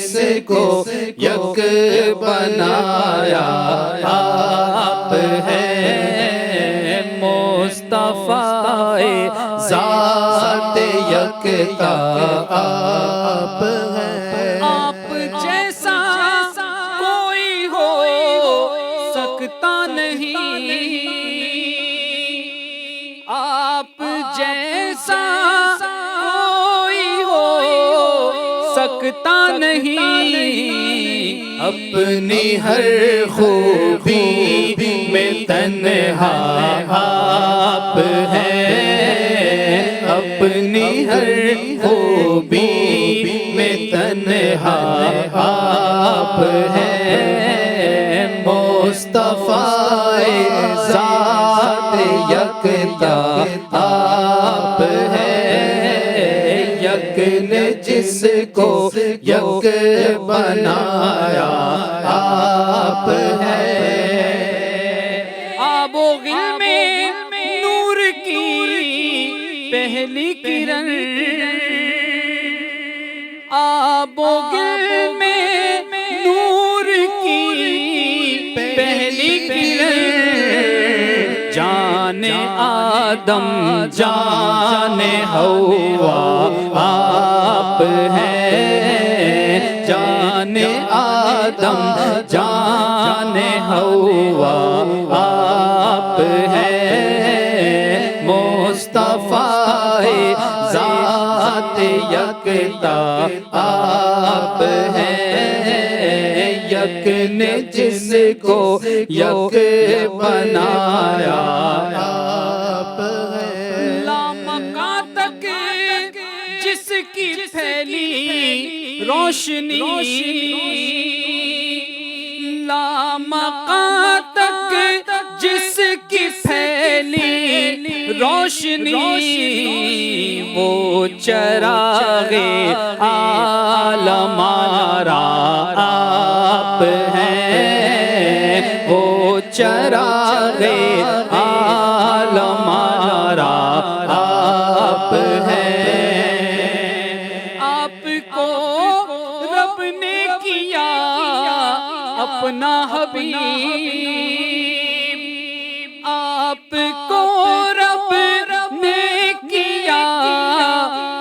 جس کو یک بنایا آپ ہیں مصطفیٰ ذات یکتا آپ ہیں آپ جیسا کوئی ہو سکتا نہیں آپ جیسا کوئی ہو سکتا نہیں اپنی ہر خوبی میں تنہا آپ ہیں اپنی ہر خوبی میں تنہا آپ ہیں مصطفیٰ ذات یکتا آپ ہیں یک نے جس کو یک بنایا آپ ہیں آب و گل میں نور کی پہلی کرن آب و گل میں نور کی پہلی کرن جان آدم جان حوا آپ ہیں جان آدم جان حوا آپ ہیں مصطفیٰ ذات یکتا آپ ہیں یک نے جس کو یک بنایا آپ ہیں لامکان تک جس کی پھیلی روشنی لامکان تک جس کی پھیلی روشنی وہ چراغ عالم آرا آپ ہیں وہ چراغ عالم آرا آپ ہیں آپ کو رب نے کیا اپنا حبیب آپ کو رب نے کیا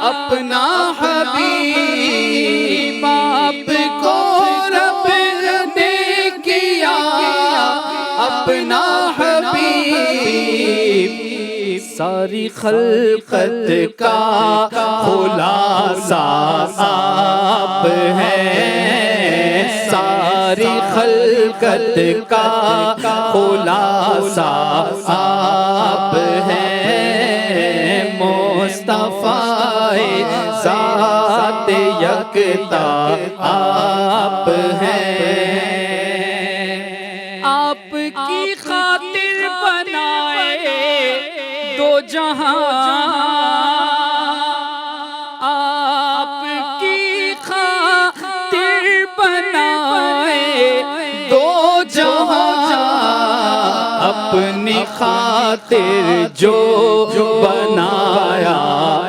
اپنا حبیب آپ کو رب نے کیا اپنا حبیب ساری خلقت کا خلاصہ آپ ہیں ساری خلقت کا خلاصہ آپ ہیں مصطفیٰ ذات یکتا آپ ہیں آپ کی خاطر بنائے دو جہاں آپ کی خاطر بنائے دو جہاں اپنی خاطر جو بنایا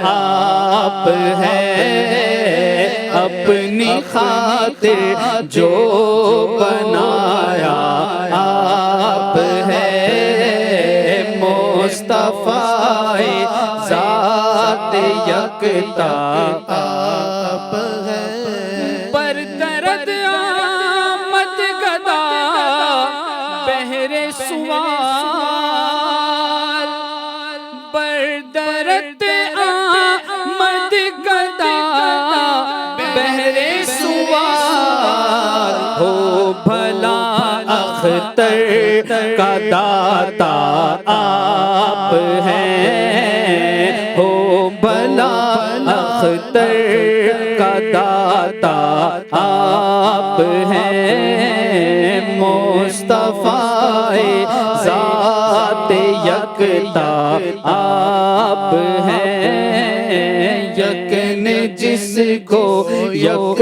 آپ ہیں اپنی خاطر جو بنایا آپ ہیں مصطفیٰ ذات یکتا آپ ہیں پر درد آمد گدا بہرے سوال پر درد آمد گدا بہرے سوال ہو بھلا اختر کا داتا آپ ہیں ہو بھلا اختر کا داتا آپ ہیں مصطفیٰ ذات یکتا آپ ہیں یک نے جس کو یک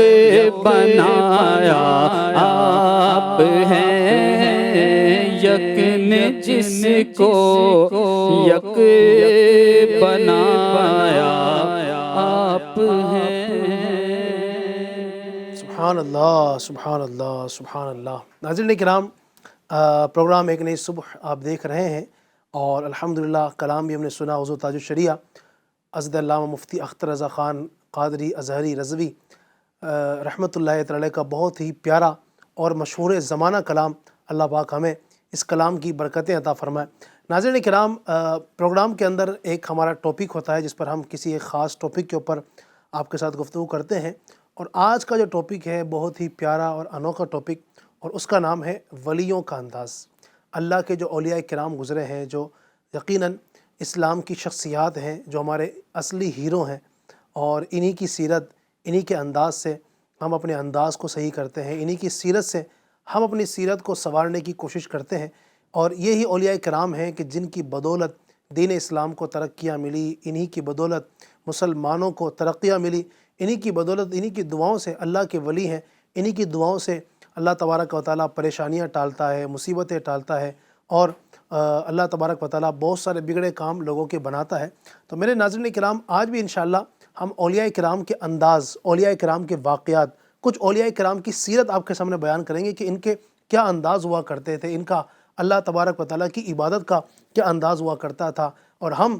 بنایا آپ ہیں یک نے جس کو یک بنایا آپ ہیں سبحان اللہ سبحان اللہ سبحان اللہ۔ ناظرین کرام، پروگرام ایک نئی صبح آپ دیکھ رہے ہیں، اور الحمدللہ کلام بھی ہم نے سنا حضور تاج الشریعہ حضرت علامہ مفتی اختر رضا خان قادری ازہری رضوی رحمۃ اللہ تعالی کا بہت ہی پیارا اور مشہور زمانہ کلام۔ اللہ پاک ہمیں اس کلام کی برکتیں عطا فرمائے۔ ناظرین کرام، پروگرام کے اندر ایک ہمارا ٹاپک ہوتا ہے جس پر ہم کسی ایک خاص ٹاپک کے اوپر آپ کے ساتھ گفتگو کرتے ہیں، اور آج کا جو ٹاپک ہے بہت ہی پیارا اور انوکھا ٹاپک، اور اس کا نام ہے ولیوں کا انداز۔ اللہ کے جو اولیاء کرام گزرے ہیں، جو یقیناً اسلام کی شخصیات ہیں، جو ہمارے اصلی ہیرو ہیں، اور انہی کی سیرت، انہی کے انداز سے ہم اپنے انداز کو صحیح کرتے ہیں، انہی کی سیرت سے ہم اپنی سیرت کو سنوارنے کی کوشش کرتے ہیں، اور یہی اولیاء کرام ہیں کہ جن کی بدولت دین اسلام کو ترقیاں ملی، انہی کی بدولت مسلمانوں کو ترقیاں ملی، انہی کی بدولت، انہی کی دعاؤں سے اللہ کے ولی ہیں، انہی کی دعاؤں سے اللہ تبارک و تعالیٰ پریشانیاں ٹالتا ہے، مصیبتیں ٹالتا ہے، اور اللہ تبارک و تعالیٰ بہت سارے بگڑے کام لوگوں کے بناتا ہے۔ تو میرے ناظرین کرام، آج بھی انشاءاللہ ہم اولیاء کرام کے انداز، اولیاء کرام کے واقعات، کچھ اولیاء کرام کی سیرت آپ کے سامنے بیان کریں گے کہ ان کے کیا انداز ہوا کرتے تھے، ان کا اللہ تبارک و تعالیٰ کی عبادت کا کیا انداز ہوا کرتا تھا، اور ہم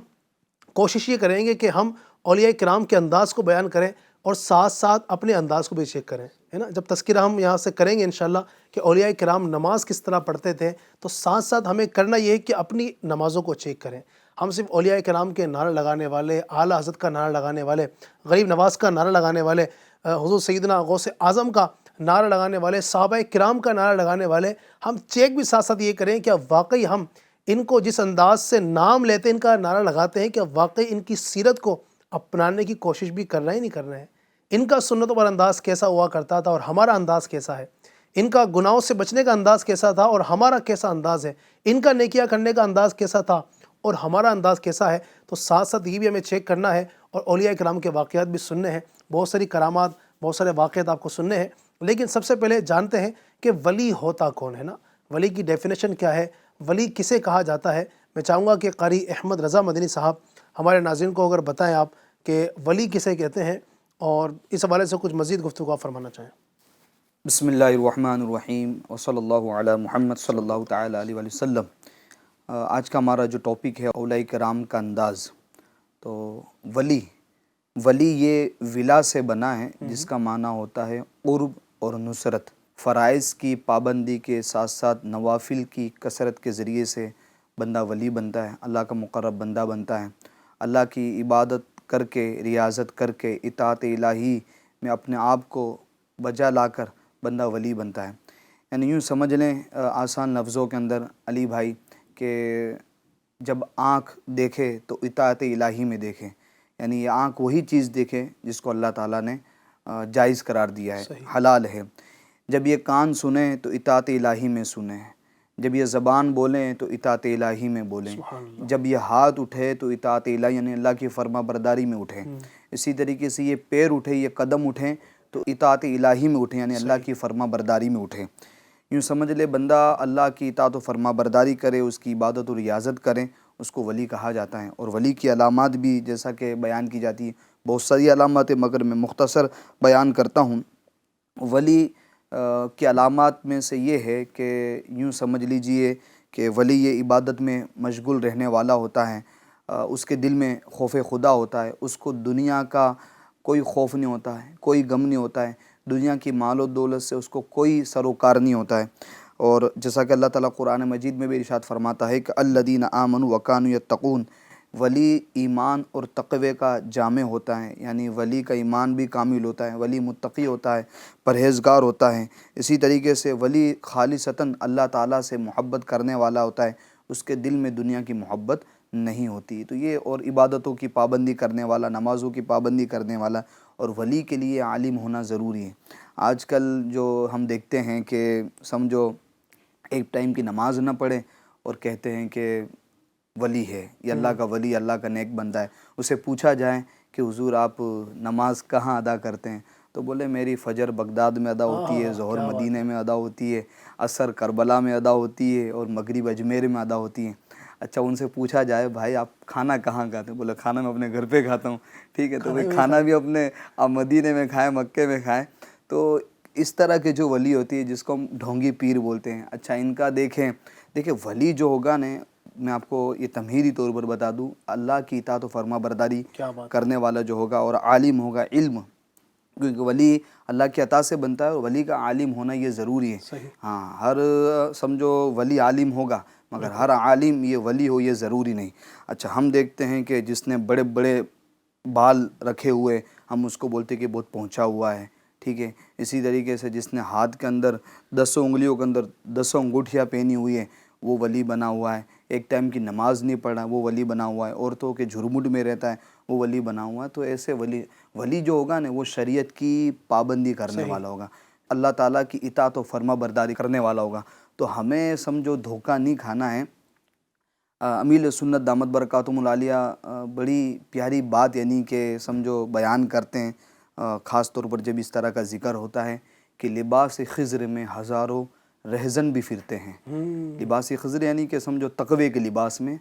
کوشش یہ کریں گے کہ ہم اولیاء کرام کے انداز کو بیان کریں اور ساتھ ساتھ اپنے انداز کو بھی چیک کریں، ہے نا۔ جب تذکرہ ہم یہاں سے کریں گے انشاءاللہ کہ اولیاء کرام نماز کس طرح پڑھتے تھے، تو ساتھ ساتھ ہمیں کرنا یہ ہے کہ اپنی نمازوں کو چیک کریں۔ ہم صرف اولیاء کرام کے نعرہ لگانے والے، اعلیٰ حضرت کا نعرہ لگانے والے، غریب نواز کا نعرہ لگانے والے، حضور سیدنا غوث اعظم کا نعرہ لگانے والے، صحابہ کرام کا نعرہ لگانے والے، ہم چیک بھی ساتھ ساتھ یہ کریں کہ واقعی ہم ان کو جس انداز سے نام لیتے ہیں، ان کا نعرہ لگاتے ہیں، کہ واقعی ان کی سیرت کو اپنانے کی کوشش بھی کر رہے ہیں نہیں کر رہے ہیں۔ ان کا سنتوں پر انداز کیسا ہوا کرتا تھا اور ہمارا انداز کیسا ہے، ان کا گناہوں سے بچنے کا انداز کیسا تھا اور ہمارا کیسا انداز ہے، ان کا نیکیاں کرنے کا انداز کیسا تھا اور ہمارا انداز کیسا ہے۔ تو ساتھ ساتھ یہ بھی ہمیں چیک کرنا ہے اور اولیاء کرام کے واقعات بھی سننے ہیں، بہت ساری کرامات، بہت سارے واقعات آپ کو سننے ہیں۔ لیکن سب سے پہلے جانتے ہیں کہ ولی ہوتا کون ہے نا، ولی کی ڈیفینیشن کیا ہے، ولی کسے کہا جاتا ہے۔ میں چاہوں گا کہ قاری احمد رضا مدنی صاحب ہمارے ناظرین کو اگر بتائیں آپ کہ ولی کسے کہتے ہیں، اور اس حوالے سے کچھ مزید گفتگو آپ فرمانا چاہیں۔ بسم اللہ الرحمن الرحیم وصلی اللہ علی محمد صلی اللہ تعالی علیہ وآلہ وسلم۔ آج کا ہمارا جو ٹاپک ہے اولیاء کرام کا انداز، تو ولی یہ ولا سے بنا ہے جس کا معنی ہوتا ہے قرب اور نصرت۔ فرائض کی پابندی کے ساتھ ساتھ نوافل کی کثرت کے ذریعے سے بندہ ولی بنتا ہے، اللہ کا مقرب بندہ بنتا ہے۔ اللہ کی عبادت کر کے، ریاضت کر کے، اطاعت الہی میں اپنے آپ کو بجا لا کر بندہ ولی بنتا ہے۔ یعنی یوں سمجھ لیں آسان لفظوں کے اندر علی بھائی کہ جب آنکھ دیکھے تو اطاعت الہی میں دیکھے، یعنی یہ آنکھ وہی چیز دیکھے جس کو اللہ تعالیٰ نے جائز قرار دیا ہے، حلال ہے۔ جب یہ کان سنیں تو اطاعت الہی میں سنیں، جب یہ زبان بولیں تو اطاعت الہی میں بولیں، جب یہ ہاتھ اٹھے تو اطاعت الہی یعنی اللہ کی فرما برداری میں اٹھیں، اسی طریقے سے یہ پیر اٹھے، یہ قدم اٹھیں تو اطاعت الہی میں اٹھیں، یعنی اللہ کی فرما برداری میں اٹھیں۔ یوں سمجھ لے بندہ اللہ کی اطاعت و فرما برداری کرے، اس کی عبادت و ریاضت کریں، اس کو ولی کہا جاتا ہے۔ اور ولی کی علامات بھی جیسا کہ بیان کی جاتی ہے، بہت ساری علامات ہیں مگر میں مختصر بیان کرتا ہوں۔ ولی کی علامات میں سے یہ ہے کہ یوں سمجھ لیجئے کہ ولی یہ عبادت میں مشغول رہنے والا ہوتا ہے، اس کے دل میں خوف خدا ہوتا ہے، اس کو دنیا کا کوئی خوف نہیں ہوتا ہے، کوئی غم نہیں ہوتا ہے، دنیا کی مال و دولت سے اس کو کوئی سروکار نہیں ہوتا ہے۔ اور جیسا کہ اللہ تعالیٰ قرآن مجید میں بھی ارشاد فرماتا ہے کہ الذین آمنوا وکانوا یتقون، ولی ایمان اور تقوی کا جامع ہوتا ہے، یعنی ولی کا ایمان بھی کامل ہوتا ہے، ولی متقی ہوتا ہے، پرہیزگار ہوتا ہے۔ اسی طریقے سے ولی خالصتاً اللہ تعالیٰ سے محبت کرنے والا ہوتا ہے، اس کے دل میں دنیا کی محبت نہیں ہوتی۔ تو یہ اور عبادتوں کی پابندی کرنے والا، نمازوں کی پابندی کرنے والا، اور ولی کے لیے عالم ہونا ضروری ہے۔ آج کل جو ہم دیکھتے ہیں کہ سمجھو ایک ٹائم کی نماز نہ پڑھیں اور کہتے ہیں کہ ولی ہے، یہ اللہ کا ولی، اللہ کا نیک بندہ ہے۔ اسے پوچھا جائے کہ حضور آپ نماز کہاں ادا کرتے ہیں، تو بولے میری فجر بغداد میں ادا ہوتی ہے، ظہر مدینہ میں ادا ہوتی ہے، عصر کربلا میں ادا ہوتی ہے، اور مغرب اجمیر میں ادا ہوتی ہے۔ اچھا ان سے پوچھا جائے بھائی آپ کھانا کہاں کھاتے ہیں، بولے کھانا میں اپنے گھر پہ کھاتا ہوں۔ ٹھیک ہے، تو بھائی کھانا بھی اپنے آپ مدینے میں کھائیں، مکے میں کھائیں۔ تو اس طرح کے جو ولی ہوتی ہے جس کو ہم ڈھونگی پیر بولتے ہیں، اچھا ان کا دیکھیں ولی جو ہوگا نا، میں آپ کو یہ تمہیدی طور پر بتا دوں، اللہ کی اطاعت و فرما برداری کرنے والا جو ہوگا اور عالم ہوگا، علم، کیونکہ ولی اللہ کی عطا سے بنتا ہے اور ولی کا عالم ہونا یہ ضروری ہے۔ ہاں، ہر سمجھو ولی عالم ہوگا مگر ہر عالم یہ ولی ہو یہ ضروری نہیں۔ اچھا ہم دیکھتے ہیں کہ جس نے بڑے بڑے بال رکھے ہوئے، ہم اس کو بولتے کہ بہت پہنچا ہوا ہے، ٹھیک ہے۔ اسی طریقے سے جس نے ہاتھ کے اندر 10 انگلیوں کے اندر 10 انگوٹھیاں پہنی ہوئی ہیں وہ ولی بنا ہوا ہے۔ ایک ٹائم کی نماز نہیں پڑھا وہ ولی بنا ہوا ہے۔ عورتوں کے جھرمٹ میں رہتا ہے وہ ولی بنا ہوا ہے۔ تو ایسے ولی جو ہوگا نا وہ شریعت کی پابندی کرنے والا ہوگا، اللہ تعالیٰ کی اطاعت و فرما برداری کرنے والا ہوگا۔ تو ہمیں سمجھو دھوکہ نہیں کھانا ہے۔ امیل سنت دامت برکاتہم العالیہ بڑی پیاری بات یعنی کہ سمجھو بیان کرتے ہیں، خاص طور پر جب اس طرح کا ذکر ہوتا ہے کہ لباس خضر میں ہزاروں رہزن بھی پھرتے ہیں۔ لباس خضر یعنی کہ سمجھو تقوی کے لباس میں،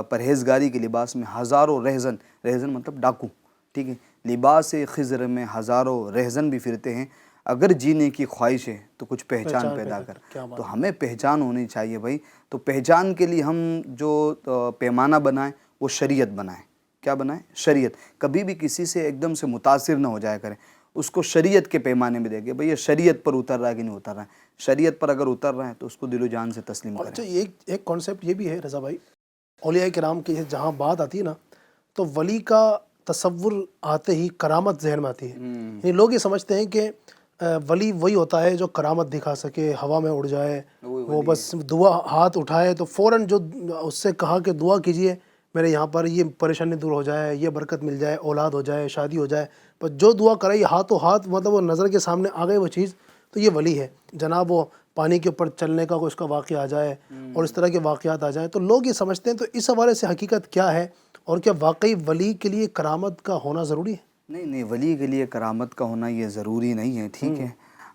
پرہیزگاری کے لباس میں ہزاروں رہزن مطلب ڈاکو، ٹھیک ہے۔ لباس خضر میں ہزاروں رہزن بھی پھرتے ہیں، اگر جینے کی خواہش ہے تو کچھ پہچان پیدا کر۔ تو ہمیں پہچان ہونی چاہیے بھائی۔ تو پہچان کے لیے ہم جو پیمانہ بنائیں وہ شریعت بنائیں۔ کیا بنائیں؟ شریعت۔ کبھی بھی کسی سے ایک دم سے متاثر نہ ہو جایا کریں، اس کو شریعت کے پیمانے میں دیکھیں بھئی یہ شریعت پر اتر رہا ہے کہ نہیں اتر رہا ہے۔ شریعت پر اگر اتر رہا ہے تو اس کو دل و جان سے تسلیم کریں۔ اچھا ایک کانسیپٹ یہ بھی ہے رضا بھائی، اولیاء کرام کی جہاں بات آتی ہے نا تو ولی کا تصور آتے ہی کرامت ذہن میں آتی ہے۔ یعنی لوگ یہ سمجھتے ہیں کہ ولی وہی ہوتا ہے جو کرامت دکھا سکے، ہوا میں اڑ جائے، وہ بس دعا ہاتھ اٹھائے تو فوراً جو اس سے کہا کہ دعا کیجئے میرے یہاں پر یہ پریشانی دور ہو جائے، یہ برکت مل جائے، اولاد ہو جائے، شادی ہو جائے، پر جو دعا کرے یہ ہاتھوں ہاتھ مطلب وہ نظر کے سامنے آ گئی وہ چیز تو یہ ولی ہے۔ جناب وہ پانی کے اوپر چلنے کا کوئی اس کا واقعہ آ جائے اور اس طرح کے واقعات آ جائیں تو لوگ یہ سمجھتے ہیں۔ تو اس حوالے سے حقیقت کیا ہے اور کیا واقعی ولی کے لیے کرامت کا ہونا ضروری ہے؟ نہیں، ولی کے لیے کرامت کا ہونا یہ ضروری نہیں ہے، ٹھیک ہے۔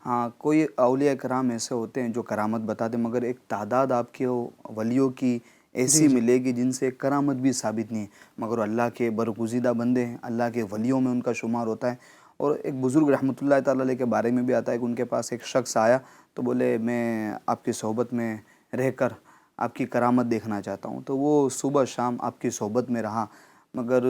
ہاں، کوئی اولیاء کرام ایسے ہوتے ہیں جو کرامت بتاتے ہیں مگر ایک تعداد آپ کے ولیوں کی ایسی ملے گی جن سے کرامت بھی ثابت نہیں ہے، مگر اللہ کے برگزیدہ بندے ہیں، اللہ کے ولیوں میں ان کا شمار ہوتا ہے۔ اور ایک بزرگ رحمۃ اللہ تعالیٰ علیہ کے بارے میں بھی آتا ہے کہ ان کے پاس ایک شخص آیا تو بولے میں آپ کی صحبت میں رہ کر آپ کی کرامت دیکھنا چاہتا ہوں۔ تو وہ صبح شام آپ کی صحبت میں رہا مگر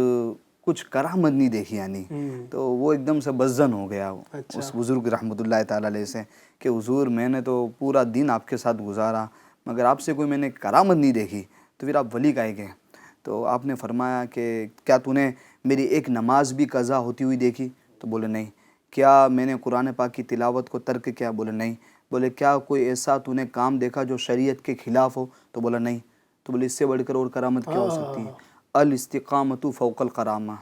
کچھ کرامت نہیں دیکھی یعنی، تو وہ ایک دم سے بزن ہو گیا اس بزرگ رحمۃ اللہ تعالیٰ علیہ سے کہ حضور میں نے تو پورا دن آپ کے ساتھ گزارا مگر آپ سے کوئی میں نے کرامت نہیں دیکھی، تو پھر آپ ولی کہے گئے؟ تو آپ نے فرمایا کہ کیا تو نے میری ایک نماز بھی قضا ہوتی ہوئی دیکھی؟ تو بولے نہیں۔ کیا میں نے قرآن پاک کی تلاوت کو ترک کیا؟ بولے نہیں۔ بولے کیا کوئی ایسا تو نے کام دیکھا جو شریعت کے خلاف ہو؟ تو بولا نہیں۔ تو بولے اس سے بڑھ کر اور کرامت کیا ہو سکتی ہے؟ الاستقامت فوق الکرامہ،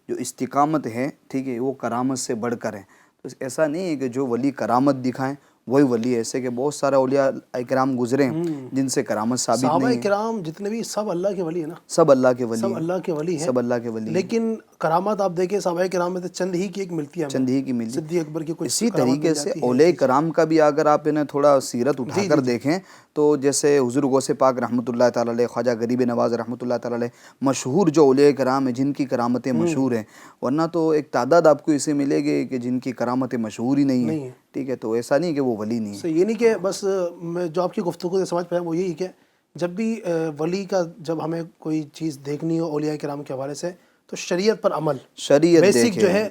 جو استقامت ہے ٹھیک ہے وہ کرامت سے بڑھ کر ہے۔ تو ایسا نہیں ہے کہ جو ولی کرامت دکھائیں وہی ولی، ایسے کہ بہت سارے اولیاء کرام گزرے ہیں جن سے کرامت ثابت نہیں ہے۔ صحابہ کرام جتنے بھی سب اللہ کے ولی ہیں نا، سب اللہ کے ولی، سب اللہ کے ولی ہیں، سب اللہ کے ولی، لیکن کرامات آپ دیکھیں صحابہ کرام میں تو چند ہی کی ایک ملتی ہے، چند ہی کی ملتی۔ صدیق اکبر کی کچھ اسی طریقے سے اولیاء کرام کا بھی اگر آپ انہیں تھوڑا سیرت اٹھا کر دیکھیں تو جیسے حضور غوث پاک رحمۃ اللہ تعالیٰ علیہ، خواجہ غریب نواز رحمۃ اللہ تعالیٰ علیہ، مشہور جو اولیاء کرام ہیں جن کی کرامتیں مشہور ہیں، ورنہ تو ایک تعداد آپ کو اسے ملے گی کہ جن کی کرامتیں مشہور ہی نہیں ہیں، ٹھیک ہے۔ تو ایسا نہیں کہ وہ ولی نہیں ہے۔ یہ نہیں کہ بس میں جو آپ کی گفتگو سے سمجھ پایا وہ یہی کہ جب بھی ولی کا جب ہمیں کوئی چیز دیکھنی ہو اولیاء کرام کے حوالے سے تو شریعت پر عمل، شریعت بیسک جو ہے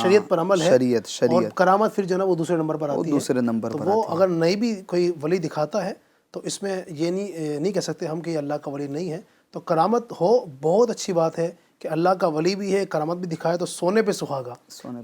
شریعت پر عمل ہے، شریعت، اور کرامت پھر جو ہے وہ دوسرے نمبر پر آتی ہے۔ دوسرے نمبر پر وہ اگر نہیں بھی کوئی ولی دکھاتا ہے تو اس میں یہ نہیں کہہ سکتے ہم کہ یہ اللہ کا ولی نہیں ہے۔ تو کرامت ہو بہت اچھی بات ہے کہ اللہ کا ولی بھی ہے، کرامت بھی دکھائے تو سونے پہ سہاگا،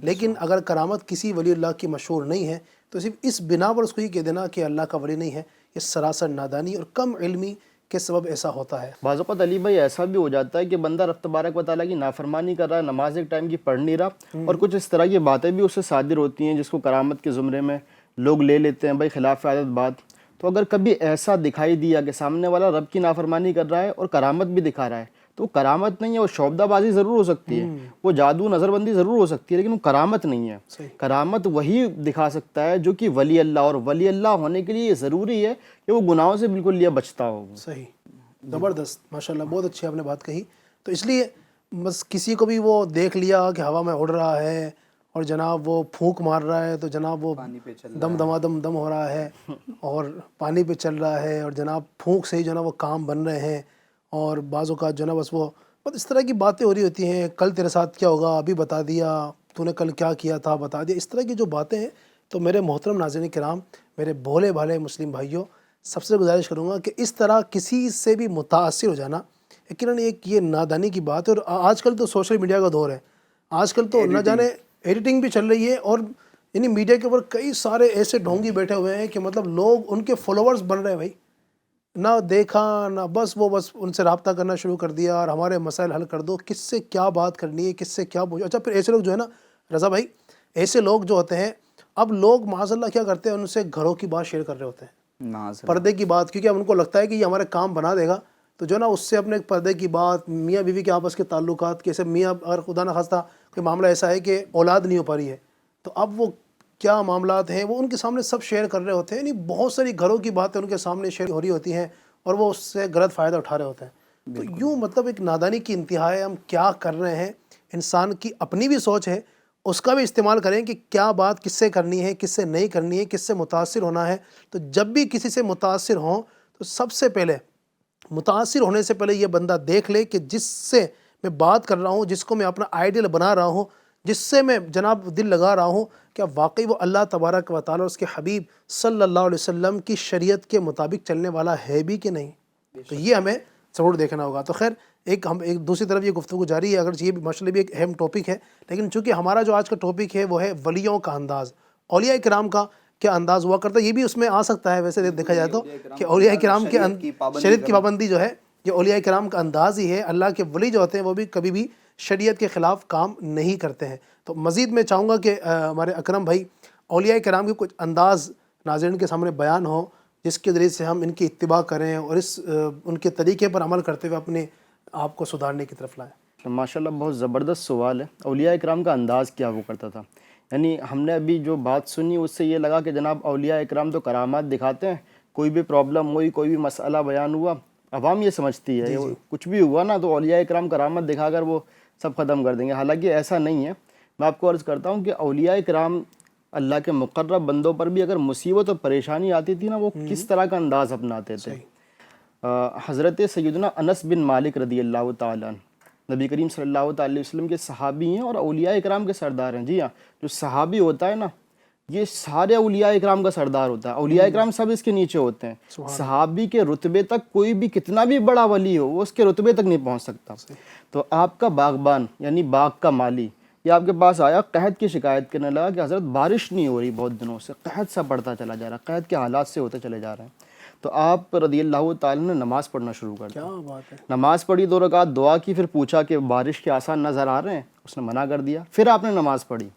لیکن اگر کرامت کسی ولی اللہ کی مشہور نہیں ہے تو صرف اس بنا پر اس کو یہ کہہ دینا کہ اللہ کا ولی نہیں ہے، یہ سراسر نادانی اور کم علمی کے سبب ایسا ہوتا ہے۔ بعض اوقات علی بھائی ایسا بھی ہو جاتا ہے کہ بندہ رب تبارک و تعالیٰ کی نافرمانی کر رہا ہے، نماز ایک ٹائم کی پڑھ نہیں رہا، اور کچھ اس طرح کی باتیں بھی اس سے صادر ہوتی ہیں جس کو کرامت کے زمرے میں لوگ لے لیتے ہیں، بھائی خلاف عادت بات۔ تو اگر کبھی ایسا دکھائی دیا کہ سامنے والا رب کی نافرمانی کر رہا ہے اور کرامت بھی دکھا رہا ہے تو وہ کرامت نہیں ہے، وہ شعبدہ بازی ضرور ہو سکتی ہے، وہ جادو نظر بندی ضرور ہو سکتی ہے، لیکن وہ کرامت نہیں ہے۔ کرامت وہی دکھا سکتا ہے جو کہ ولی اللہ، اور ولی اللہ ہونے کے لیے یہ ضروری ہے کہ وہ گناہوں سے بالکل لیا بچتا ہو۔ صحیح، زبردست، ماشاءاللہ، بہت اچھی آپ نے بات کہی۔ تو اس لیے بس کسی کو بھی وہ دیکھ لیا کہ ہوا میں اڑ رہا ہے اور جناب وہ پھونک مار رہا ہے تو جناب وہ پانی پہ چل دم دمادم دم ہو رہا ہے اور پانی پہ چل رہا ہے، اور جناب پھونک سے ہی جو نا وہ کام بن رہے ہیں، اور بعض اوقات جو نا بس وہ اس طرح کی باتیں ہو رہی ہوتی ہیں، کل تیرے ساتھ کیا ہوگا ابھی بتا دیا، تو نے کل کیا کیا تھا بتا دیا، اس طرح کی جو باتیں ہیں۔ تو میرے محترم ناظرین کرام، میرے بھولے بھالے مسلم بھائیوں، سب سے گزارش کروں گا کہ اس طرح کسی سے بھی متاثر ہو جانا یقیناً ایک یہ نادانی کی بات ہے۔ اور آج کل تو سوشل میڈیا کا دور ہے، آج کل تو نہ جانے ایڈیٹنگ بھی چل رہی ہے، اور یعنی میڈیا کے اوپر کئی سارے ایسے ڈھونگی بیٹھے ہوئے ہیں کہ مطلب لوگ ان کے فالوورز بن رہے ہیں بھائی، نہ دیکھا نہ بس ان سے رابطہ کرنا شروع کر دیا، اور ہمارے مسائل حل کر دو، کس سے کیا بات کرنی ہے، کس سے کیا پوچھو۔ اچھا پھر ایسے لوگ جو ہے نا رضا بھائی، ایسے لوگ جو ہوتے ہیں، اب لوگ معاذ اللہ کیا کرتے ہیں، ان سے گھروں کی بات شیئر کر رہے ہوتے ہیں، پردے کی بات، کیونکہ اب ان کو لگتا ہے کہ یہ ہمارے کام بنا دے گا، تو جو نا اس سے اپنے پردے کی بات، میاں بیوی کے آپس کے تعلقات کیسے، میاں اگر خدا نہ خواستہ کوئی معاملہ ایسا ہے کہ اولاد نہیں ہو پا رہی ہے، تو اب وہ کیا معاملات ہیں وہ ان کے سامنے سب شیئر کر رہے ہوتے ہیں، یعنی بہت ساری گھروں کی باتیں ان کے سامنے شیئر ہو رہی ہوتی ہیں، اور وہ اس سے غلط فائدہ اٹھا رہے ہوتے ہیں۔ تو یوں مطلب ایک نادانی کی انتہا ہے، ہم کیا کر رہے ہیں، انسان کی اپنی بھی سوچ ہے، اس کا بھی استعمال کریں کہ کیا بات کس سے کرنی ہے، کس سے نہیں کرنی ہے، کس سے متاثر ہونا ہے۔ تو جب بھی کسی سے متاثر ہوں تو سب سے پہلے متاثر ہونے سے پہلے یہ بندہ دیکھ لے کہ جس سے میں بات کر رہا ہوں، جس کو میں اپنا آئیڈیل بنا رہا ہوں، جس سے میں جناب دل لگا رہا ہوں، کیا واقعی وہ اللہ تبارک و تعالیٰ اور اس کے حبیب صلی اللہ علیہ وسلم کی شریعت کے مطابق چلنے والا ہے بھی کہ نہیں۔ تو یہ ہمیں ضرور دیکھنا ہوگا۔ تو خیر ایک دوسری طرف یہ گفتگو جاری ہے، اگر یہ بھی ماشاء اللہ بھی ایک اہم ٹاپک ہے، لیکن چونکہ ہمارا جو آج کا ٹاپک ہے وہ ہے ولیوں کا انداز، اولیاء کرام کا کیا انداز ہوا کرتا ہے، یہ بھی اس میں آ سکتا ہے ویسے دیکھا جائے تو کہ اولیاء کرام کے شریعت کی پابندی جو ہے یہ اولیاء کرام کا انداز ہی ہے۔ اللہ کے ولی جو ہوتے ہیں وہ بھی کبھی بھی شریعت کے خلاف کام نہیں کرتے ہیں۔ تو مزید میں چاہوں گا کہ ہمارے اکرم بھائی اولیاء کرام کے کچھ انداز ناظرین کے سامنے بیان ہو، جس کے ذریعے سے ہم ان کی اتباع کریں اور ان کے طریقے پر عمل کرتے ہوئے اپنے آپ کو سدھارنے کی طرف لائیں۔ ماشاءاللہ بہت زبردست سوال ہے، اولیاء اکرام کا انداز کیا ہوا کرتا تھا۔ یعنی ہم نے ابھی جو بات سنی اس سے یہ لگا کہ جناب اولیاء اکرام تو کرامات دکھاتے ہیں، کوئی بھی پرابلم ہوئی، کوئی بھی مسئلہ بیان ہوا، عوام یہ سمجھتی ہے کچھ بھی ہوا نا تو اولیاء اکرام کرامت دکھا کر وہ سب ختم کر دیں گے، حالانکہ ایسا نہیں ہے۔ میں آپ کو عرض کرتا ہوں کہ اولیاء اکرام اللہ کے مقرب بندوں پر بھی اگر مصیبت اور پریشانی آتی تھی نا، وہ کس طرح کا انداز اپناتے تھے۔ حضرت سیدنا انس بن مالک رضی اللہ تعالیٰ عنہ نبی کریم صلی اللہ تعالیٰ علیہ وسلم کے صحابی ہیں اور اولیاء اکرام کے سردار ہیں۔ جی ہاں، جو صحابی ہوتا ہے نا یہ سارے اولیاء اکرام کا سردار ہوتا ہے، اولیاء اکرام سب اس کے نیچے ہوتے ہیں۔ صحابی کے رتبے تک کوئی بھی کتنا بھی بڑا ولی ہو وہ اس کے رتبے تک نہیں پہنچ سکتا۔ تو آپ کا باغبان یعنی باغ کا مالی یہ آپ کے پاس آیا، قحط کی شکایت کرنے لگا کہ حضرت بارش نہیں ہو رہی بہت دنوں سے، قحط سا پڑتا چلا جا رہا ہے، قحط کے حالات سے ہوتے چلے جا رہے ہیں۔ تو آپ رضی اللہ تعالیٰ نے نماز پڑھنا شروع کر دیا۔ کیا بات ہے! نماز پڑھی 2 رکعت، دعا کی، پھر پوچھا کہ بارش کے آثار نظر آ رہے ہیں، اس نے منع کر دیا۔ پھر آپ نے نماز پڑھی،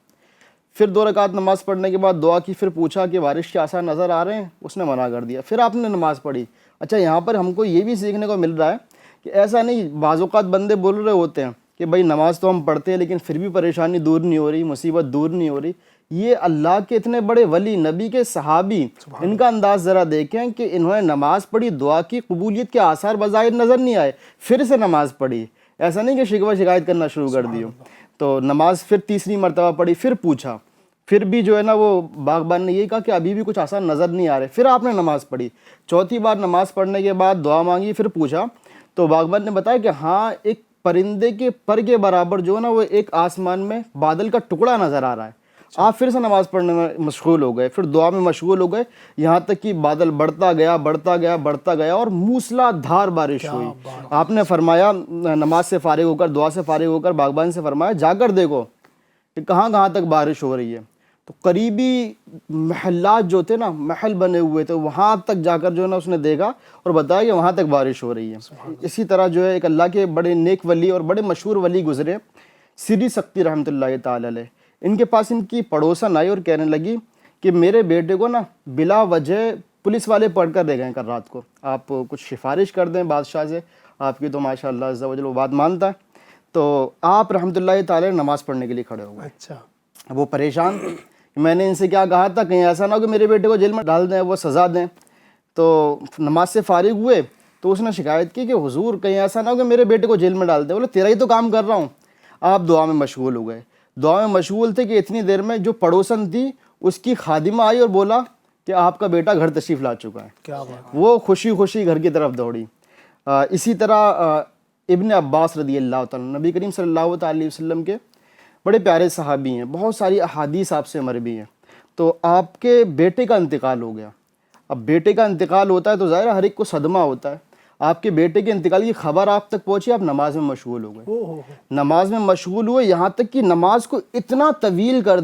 پھر 2 رکعت نماز پڑھنے کے بعد دعا کی، پھر پوچھا کہ بارش کے آثار نظر آ رہے ہیں، اس نے منع کر دیا۔ پھر آپ نے نماز پڑھی۔ اچھا یہاں پر ہم کو یہ بھی سیکھنے کو مل رہا ہے کہ ایسا نہیں، بعض اوقات بندے بول رہے ہوتے ہیں کہ بھائی نماز تو ہم پڑھتے ہیں لیکن پھر بھی پریشانی دور نہیں ہو رہی، مصیبت دور نہیں ہو رہی۔ یہ اللہ کے اتنے بڑے ولی، نبی کے صحابی، ان کا انداز ذرا دیکھیں کہ انہوں نے نماز پڑھی، دعا کی، قبولیت کے آثار بظاہر نظر نہیں آئے، پھر سے نماز پڑھی، ایسا نہیں کہ شکوہ شکایت کرنا شروع کر دیو۔ تو نماز پھر تیسری مرتبہ پڑھی، پھر پوچھا، پھر بھی جو ہے نا وہ باغبان نے یہ کہا کہ ابھی بھی کچھ آثار نظر نہیں آ رہے، پھر آپ نے نماز پڑھی۔ چوتھی بار نماز پڑھنے کے بعد دعا مانگی، پھر پوچھا، تو باغبان نے بتایا کہ ہاں ایک پرندے کے پر کے برابر جو ہے نا وہ ایک آسمان میں بادل کا ٹکڑا نظر آ رہا ہے۔ آپ پھر سے نماز پڑھنے میں مشغول ہو گئے، پھر دعا میں مشغول ہو گئے، یہاں تک کہ بادل بڑھتا گیا بڑھتا گیا بڑھتا گیا اور موسلا دھار بارش ہوئی۔ آپ نے فرمایا، نماز سے فارغ ہو کر، دعا سے فارغ ہو کر باغبان سے فرمایا جا کر دیکھو کہ کہاں کہاں تک بارش ہو رہی ہے۔ تو قریبی محلات جو تھے نا، محل بنے ہوئے تھے، وہاں تک جا کر جو ہے نا اس نے دیکھا اور بتایا کہ وہاں تک بارش ہو رہی ہے۔ اسی طرح جو ہے ایک اللہ کے بڑے نیک ولی اور بڑے مشہور ولی گزرے، سری سکتی رحمۃ اللہ تعالی علیہ۔ ان کے پاس ان کی پڑوسن آئی اور کہنے لگی کہ میرے بیٹے کو نا بلا وجہ پولیس والے پڑھ کر لے گئے کل رات کو، آپ کچھ سفارش کر دیں بادشاہ سے، آپ کی تو ماشاء اللہ عز و جل وہ بات مانتا ہے۔ تو آپ رحمۃ اللہ تعالی نماز پڑھنے کے لیے کھڑے ہو گئے۔ اچھا، وہ پریشان، میں نے ان سے کیا کہا تھا، کہیں ایسا نہ ہو کہ میرے بیٹے کو جیل میں ڈال دیں، وہ سزا دیں۔ تو نماز سے فارغ ہوئے تو اس نے شکایت کی کہ حضور کہیں ایسا نہ ہو کہ میرے بیٹے کو جیل میں ڈال دیں۔ بولے تیرا ہی تو کام کر رہا ہوں۔ آپ دعا میں مشغول ہو گئے، دعا میں مشغول تھے کہ اتنی دیر میں جو پڑوسن تھی اس کی خادمہ آئی اور بولا کہ آپ کا بیٹا گھر تشریف لا چکا ہے. کیا بات. وہ خوشی خوشی گھر کی طرف دوڑی. اسی طرح ابن عباس رضی اللہ تعالیٰ نبی کریم صلی اللہ تعالی علیہ وسلم کے بڑے پیارے صحابی ہیں, بہت ساری احادیث آپ سے مروی ہیں. تو آپ کے بیٹے کا انتقال ہو گیا. اب بیٹے کا انتقال ہوتا ہے تو ظاہر ہر ایک کو صدمہ ہوتا ہے. آپ کے بیٹے کے انتقال کی خبر آپ تک پہنچی, آپ نماز میں مشغول ہو گئے. نماز میں مشغول ہوئے, یہاں تک کہ نماز کو اتنا طویل کر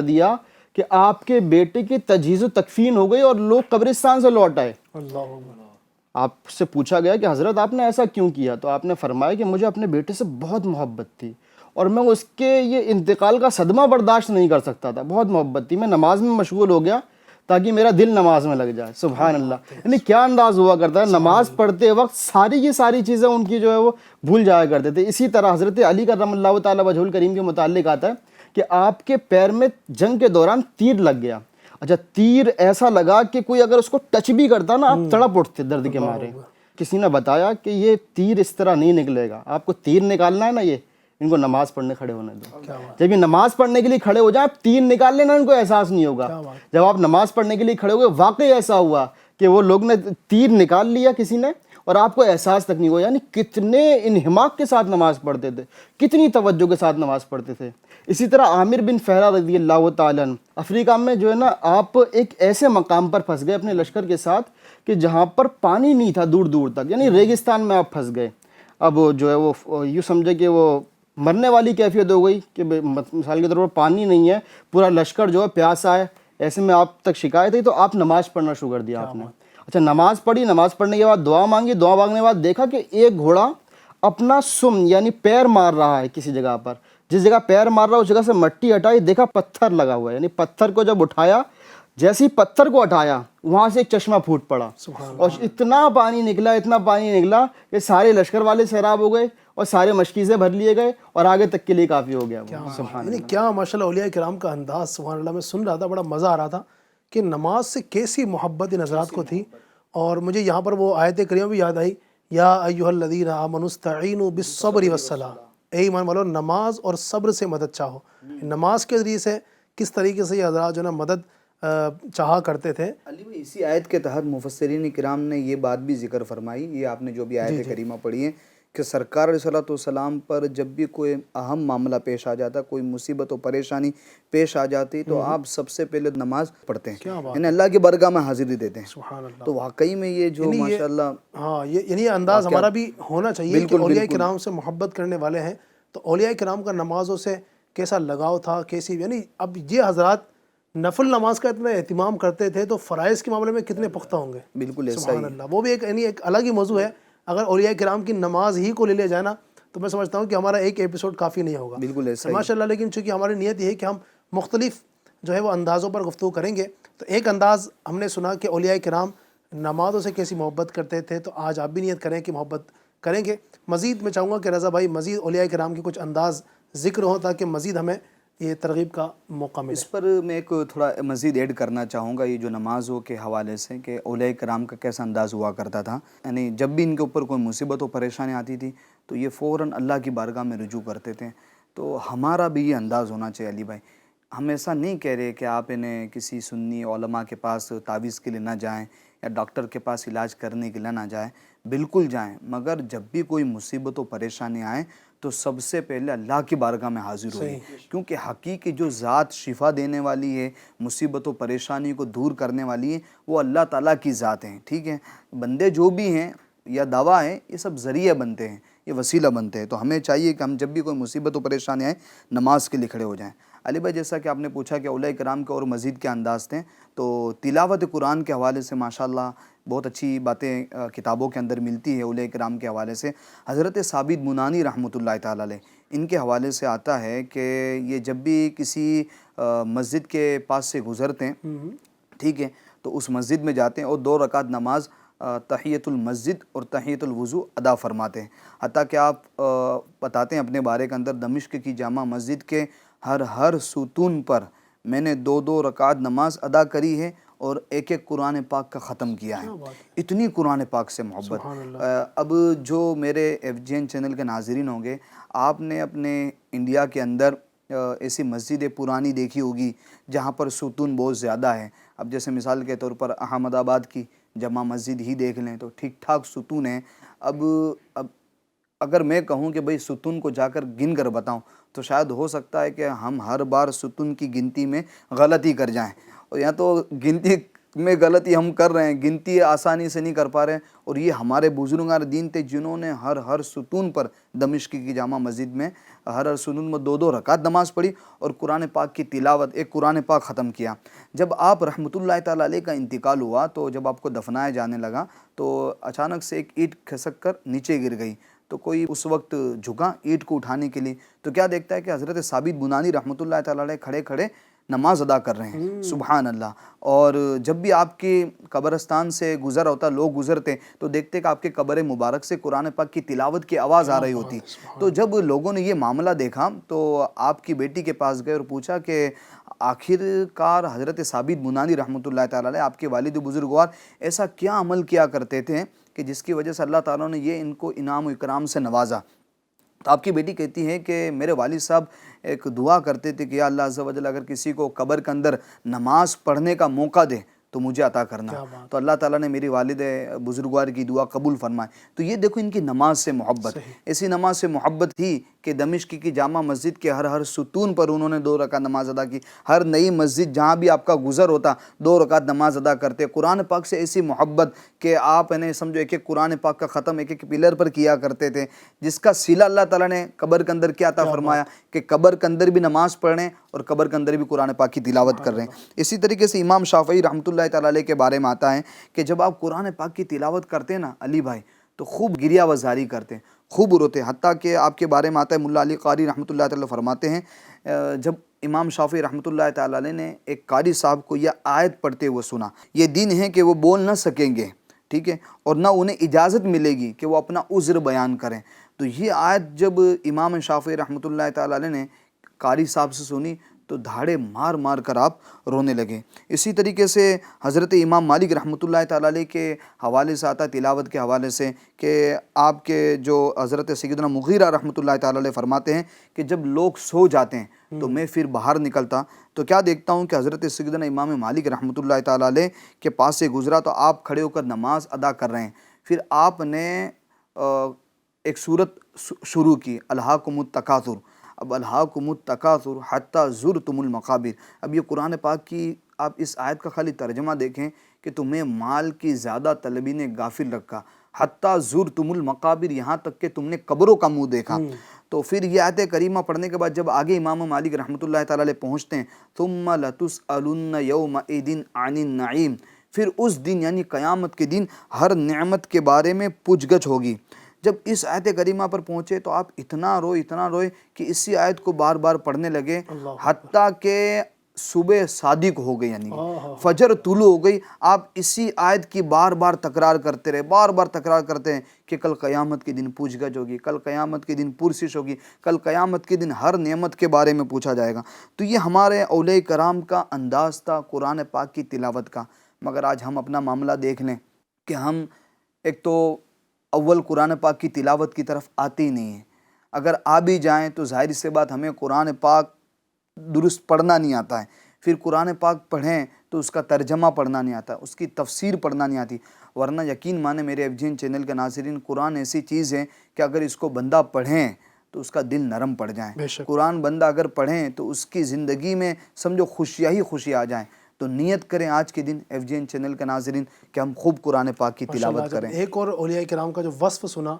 دیا کہ آپ کے بیٹے کی تجہیز و تکفین ہو گئی اور لوگ قبرستان سے لوٹ آئے. آپ سے پوچھا گیا کہ حضرت آپ نے ایسا کیوں کیا؟ تو آپ نے فرمایا کہ مجھے اپنے بیٹے سے بہت محبت تھی اور میں اس کے یہ انتقال کا صدمہ برداشت نہیں کر سکتا تھا. بہت محبت تھی, میں نماز میں مشغول ہو گیا تاکہ میرا دل نماز میں لگ جائے. سبحان اللہ. یعنی کیا انداز ہوا کرتا ہے, نماز پڑھتے وقت ساری کی ساری چیزیں ان کی جو ہے وہ بھول جایا کرتے تھے. اسی طرح حضرت علی کرم اللہ تعالیٰ وجہہ الکریم کے متعلق آتا ہے کہ آپ کے پیر میں جنگ کے دوران تیر لگ گیا. اچھا, تیر ایسا لگا کہ کوئی اگر اس کو ٹچ بھی کرتا نا آپ تڑپ اٹھتے درد کے مارے. کسی نے بتایا کہ یہ تیر اس طرح نہیں نکلے گا, آپ کو تیر نکالنا ہے نا, یہ ان کو نماز پڑھنے کھڑے ہونے دو. جب یہ نماز پڑھنے کے لیے کھڑے ہو جائیں, تیر نکال لینا, ان کو احساس نہیں ہوگا. جب آپ نماز پڑھنے کے لیے کھڑے ہو گئے, واقعی ایسا ہوا کہ وہ لوگ نے تیر نکال لیا کسی نے اور آپ کو احساس تک نہیں ہوا. یعنی کتنے انہماک کے ساتھ نماز پڑھتے تھے, کتنی توجہ کے ساتھ نماز پڑھتے تھے. اسی طرح عامر بن فہرہ رضی اللہ تعالیٰ عنہ, افریقہ میں جو ہے نا آپ ایک ایسے مقام پر پھنس گئے اپنے لشکر کے ساتھ کہ جہاں پر پانی نہیں تھا دور دور تک, یعنی ریگستان میں آپ پھنس گئے. اب جو ہے وہ یوں سمجھے کہ وہ مرنے والی کیفیت ہو گئی کہ مثال کے طور پر پانی نہیں ہے, پورا لشکر جو ہے پیاسا ہے. ایسے میں آپ تک شکایت ہے تو آپ نماز پڑھنا شروع کر دیا آپ نے. اچھا, نماز پڑھی, نماز پڑھنے کے بعد دعا مانگی, دعا مانگنے کے بعد دیکھا کہ ایک گھوڑا اپنا سم یعنی پیر مار رہا ہے کسی جگہ پر. جس جگہ پیر مار رہا ہے اس جگہ سے مٹی ہٹائی, دیکھا پتھر لگا ہوا ہے. یعنی پتھر کو جب اٹھایا, جیسے ہی پتھر کو ہٹایا وہاں سے ایک چشمہ پھوٹ پڑا اور اتنا پانی نکلا کہ سارے لشکر والے سیراب ہو گئے اور سارے مشکیزیں بھر لیے گئے اور آگے تک کے لیے کافی ہو گیا. یعنی کیا ماشاء اللہ اولیاء کرام کا انداز, سبحان اللہ. میں سن رہا تھا, بڑا مزہ آ رہا تھا کہ نماز سے کیسی محبت ان حضرات کو تھی. اور مجھے یہاں پر وہ آیت کریمہ بھی یاد آئی, یا ایھا الذین آمنوا استعینوا بالصبر والصلاۃ, اے ایمان والو نماز اور صبر سے مدد چاہو. نماز کے ذریعے سے کس طریقے سے یہ حضرات جو ہے نا مدد چاہا کرتے تھے. علی بھائی, اسی آیت کے تحت مفسرین کرام نے یہ بات بھی ذکر فرمائی, یہ آپ نے جو بھی آیت کریمہ پڑھی ہے, کہ سرکار علیہ الصلوۃ والسلام پر جب بھی کوئی اہم معاملہ پیش آ جاتا, کوئی مصیبت و پریشانی پیش آ جاتی, تو آپ سب سے پہلے نماز پڑھتے ہیں, یعنی اللہ کی بارگاہ میں حاضری دیتے ہیں. سبحان اللہ. تو واقعی میں یہ جو ماشاءاللہ, ہاں یعنی یہ انداز ہمارا بھی ہونا چاہیے کہ اولیاء کرام سے محبت کرنے والے ہیں تو اولیاء کرام کا نمازوں سے کیسا لگاؤ تھا, کیسی, یعنی اب یہ حضرات نفل نماز کا اتنا اہتمام کرتے تھے تو فرائض کے معاملے میں کتنے پختہ ہوں گے. بالکل ایسا سبحان اللہ. وہ بھی ایک الگ ہی موضوع ہے. اگر اولیاء کرام کی نماز ہی کو لے لیا جائے نا تو میں سمجھتا ہوں کہ ہمارا ایک ایپیسوڈ کافی نہیں ہوگا. بالکل ایسا ماشاء اللہ. لیکن چونکہ ہماری نیت یہ ہے کہ ہم مختلف جو ہے وہ اندازوں پر گفتگو کریں گے, تو ایک انداز ہم نے سنا کہ اولیاء کرام نمازوں سے کیسی محبت کرتے تھے, تو آج آپ بھی نیت کریں کہ محبت کریں گے. مزید میں چاہوں گا کہ رضا بھائی مزید اولیاء کرام کے کچھ انداز ذکر ہوں تاکہ مزید ہمیں یہ ترغیب کا موقع ملے. اس پر میں ایک تھوڑا مزید ایڈ کرنا چاہوں گا, یہ جو نمازوں کے حوالے سے کہ اولیاء کرام کا کیسا انداز ہوا کرتا تھا. یعنی جب بھی ان کے اوپر کوئی مصیبت و پریشانی آتی تھی تو یہ فوراً اللہ کی بارگاہ میں رجوع کرتے تھے. تو ہمارا بھی یہ انداز ہونا چاہیے علی بھائی. ہم ایسا نہیں کہہ رہے کہ آپ انہیں کسی سنی علماء کے پاس تعویذ کے لیے نہ جائیں یا ڈاکٹر کے پاس علاج کرنے کے لیے نہ جائیں, بالکل جائیں, مگر جب بھی کوئی مصیبت و پریشانی آئے تو سب سے پہلے اللہ کی بارگاہ میں حاضر ہوئے, کیونکہ حقیقی جو ذات شفا دینے والی ہے, مصیبت و پریشانی کو دور کرنے والی ہے, وہ اللہ تعالیٰ کی ذات ہیں. ٹھیک ہے, بندے جو بھی ہیں یا دعویٰ ہیں, یہ سب ذریعہ بنتے ہیں, یہ وسیلہ بنتے ہیں. تو ہمیں چاہیے کہ ہم جب بھی کوئی مصیبت و پریشانی آئے نماز کے لیے کھڑے ہو جائیں. علی بھائی, جیسا کہ آپ نے پوچھا کہ اولیاء کرام کے اور مزید کیا انداز تھے, تو تلاوت قرآن کے حوالے سے ماشاءاللہ بہت اچھی باتیں کتابوں کے اندر ملتی ہے. اولیاء کرام کے حوالے سے حضرت ثابت بنانی رحمۃ اللہ تعالیٰ علیہ, ان کے حوالے سے آتا ہے کہ یہ جب بھی کسی مسجد کے پاس سے گزرتے ہیں, ٹھیک ہے, تو اس مسجد میں جاتے ہیں اور 2 رکعت نماز تحیۃ المسجد اور تحیۃ الوضو ادا فرماتے ہیں. حتیٰ کہ آپ بتاتے ہیں اپنے بارے کے اندر, دمشق کی جامع مسجد کے ہر ستون پر میں نے 2 رکعت نماز ادا کری ہے اور ایک قرآن پاک کا ختم کیا ہے. اتنی قرآن پاک سے محبت. اب جو میرے FGN چینل کے ناظرین ہوں گے, آپ نے اپنے انڈیا کے اندر ایسی مسجدیں پرانی دیکھی ہوگی جہاں پر ستون بہت زیادہ ہے. اب جیسے مثال کے طور پر احمد آباد کی جامع مسجد ہی دیکھ لیں تو ٹھیک ٹھاک ستون ہیں. اب اگر میں کہوں کہ بھئی ستون کو جا کر گن کر بتاؤں تو شاید ہو سکتا ہے کہ ہم ہر بار ستون کی گنتی میں غلطی کر جائیں. اور یا تو گنتی میں غلطی ہم کر رہے ہیں, گنتی آسانی سے نہیں کر پا رہے ہیں. اور یہ ہمارے بزرگان دین تھے جنہوں نے ہر ستون پر دمشق کی جامع مسجد میں ہر ستون میں 2 رکعت نماز پڑھی اور قرآن پاک کی تلاوت, ایک قرآن پاک ختم کیا. جب آپ رحمۃ اللہ تعالیٰ علیہ کا انتقال ہوا تو جب آپ کو دفنایا جانے لگا تو اچانک سے ایک اینٹ کھسک کر نیچے گر گئی. تو کوئی اس وقت جھکا اینٹ کو اٹھانے کے لیے, تو کیا دیکھتا ہے کہ حضرت ثابت بنانی رحمۃ اللہ تعالیٰ علیہ کھڑے کھڑے نماز ادا کر رہے ہیں. سبحان اللہ. اور جب بھی آپ کے قبرستان سے گزر ہوتا, لوگ گزرتے تو دیکھتے کہ آپ کے قبر مبارک سے قرآن پاک کی تلاوت کی آواز آ رہی ہوتی. تو جب لوگوں نے یہ معاملہ دیکھا تو آپ کی بیٹی کے پاس گئے اور پوچھا کہ آخر کار حضرت ثابت بنانی رحمۃ اللہ تعالیٰ علیہ آپ کے والد بزرگوار ایسا کیا عمل کیا کرتے تھے کہ جس کی وجہ سے اللہ تعالیٰ نے یہ ان کو انعام و اکرام سے نوازا. تو آپ کی بیٹی کہتی ہے کہ میرے والد صاحب ایک دعا کرتے تھے کہ یا اللہ عز و جل اگر کسی کو قبر کے اندر نماز پڑھنے کا موقع دے تو مجھے عطا کرنا. تو اللہ تعالیٰ نے میری والد بزرگوار کی دعا قبول فرمائے. تو یہ دیکھو ان کی نماز سے محبت, ایسی نماز سے محبت تھی کہ دمشق کی جامع مسجد کے ہر ستون پر انہوں نے 2 رکعت نماز ادا کی. ہر نئی مسجد جہاں بھی آپ کا گزر ہوتا 2 رکعت نماز ادا کرتے. قرآن پاک سے ایسی محبت کہ آپ انہیں سمجھو ایک قرآن پاک کا ختم ایک پلر پر کیا کرتے تھے, جس کا صلہ اللہ تعالیٰ نے قبر کے اندر کیا عطا فرمایا کہ قبر کے اندر بھی نماز پڑھ رہے ہیں اور قبر کے اندر بھی قرآن پاک کی تلاوت کر رہے ہیں. اسی طریقے سے امام شافعی رحمۃ اللہ تعالیٰ علیہ کے بارے میں آتا ہے کہ جب آپ قرآن پاک کی تلاوت کرتے ہیں نا علی بھائی, تو خوب گریہ وزاری کرتے ہیں, خوب روتے. حتیٰ کہ آپ کے بارے میں آتا ہے ملا علی قاری رحمۃ اللہ تعالیٰ فرماتے ہیں جب امام شافعی رحمۃ اللہ تعالیٰ علیہ نے ایک قاری صاحب کو یہ آیت پڑھتے ہوئے سنا, یہ دن ہے کہ وہ بول نہ سکیں گے, ٹھیک ہے, اور نہ انہیں اجازت ملے گی کہ وہ اپنا عذر بیان کریں. تو یہ آیت جب امام شافعی رحمۃ اللہ تعالیٰ علیہ نے قاری صاحب سے سنی تو دھاڑے مار مار کر آپ رونے لگے. اسی طریقے سے حضرت امام مالک رحمۃ اللہ تعالیٰ علیہ کے حوالے سے آتا تلاوت کے حوالے سے کہ آپ کے جو حضرت سیدنا مغیرہ رحمۃ اللہ تعالیٰ علیہ فرماتے ہیں کہ جب لوگ سو جاتے ہیں تو میں پھر باہر نکلتا تو کیا دیکھتا ہوں کہ حضرت سیدنا امام مالک رحمۃ اللہ تعالیٰ علیہ کے پاس سے گزرا تو آپ کھڑے ہو کر نماز ادا کر رہے ہیں. پھر آپ نے ایک سورت شروع کی, الہاکم التکاثر. اب الہاکم التکاثر حتی زرتم المقابر. اب یہ قرآن پاک کی آپ اس آیت کا خالی ترجمہ دیکھیں کہ تمہیں مال کی زیادہ طلبی نے غافل رکھا, حتی زرتم المقابر, یہاں تک کہ تم نے قبروں کا منہ دیکھا. تو پھر یہ آیت کریمہ پڑھنے کے بعد جب آگے امام مالک رحمۃ اللہ تعالیٰ علیہ پہنچتے ہیں ثم لتسألن یومئذ عن النعیم, پھر اس دن یعنی قیامت کے دن ہر نعمت کے بارے میں پوچھ گچھ ہوگی. جب اس آیت کریمہ پر پہنچے تو آپ اتنا روئے کہ اسی آیت کو بار بار پڑھنے لگے حتیٰ کہ صبح صادق ہو گئی, یعنی فجر طلوع ہو گئی. آپ اسی آیت کی بار بار تکرار کرتے رہے, بار بار تکرار کرتے ہیں کہ کل قیامت کے دن پوچھ گچھ ہوگی, کل قیامت کے دن پرسش ہوگی, کل قیامت کے دن ہر نعمت کے بارے میں پوچھا جائے گا. تو یہ ہمارے اولیاء کرام کا انداز تھا قرآن پاک کی تلاوت کا. مگر آج ہم اپنا معاملہ دیکھ لیں کہ ہم ایک تو اول قرآن پاک کی تلاوت کی طرف آتے ہی نہیں ہیں. اگر آ بھی جائیں تو ظاہر سی بات ہمیں قرآن پاک درست پڑھنا نہیں آتا ہے. پھر قرآن پاک پڑھیں تو اس کا ترجمہ پڑھنا نہیں آتا, اس کی تفسیر پڑھنا نہیں آتی. ورنہ یقین مانے میرے FGN چینل کے ناظرین, قرآن ایسی چیز ہے کہ اگر اس کو بندہ پڑھیں تو اس کا دل نرم پڑ جائیں. قرآن بندہ اگر پڑھیں تو اس کی زندگی میں سمجھو خوشیاں ہی خوشیاں آ جائیں. تو نیت کریں آج کے دن FGN چینل کے ناظرین کہ ہم خوب قرآن پاک کی تلاوت کریں. ایک اور اولیاء کرام کا جو وصف سنا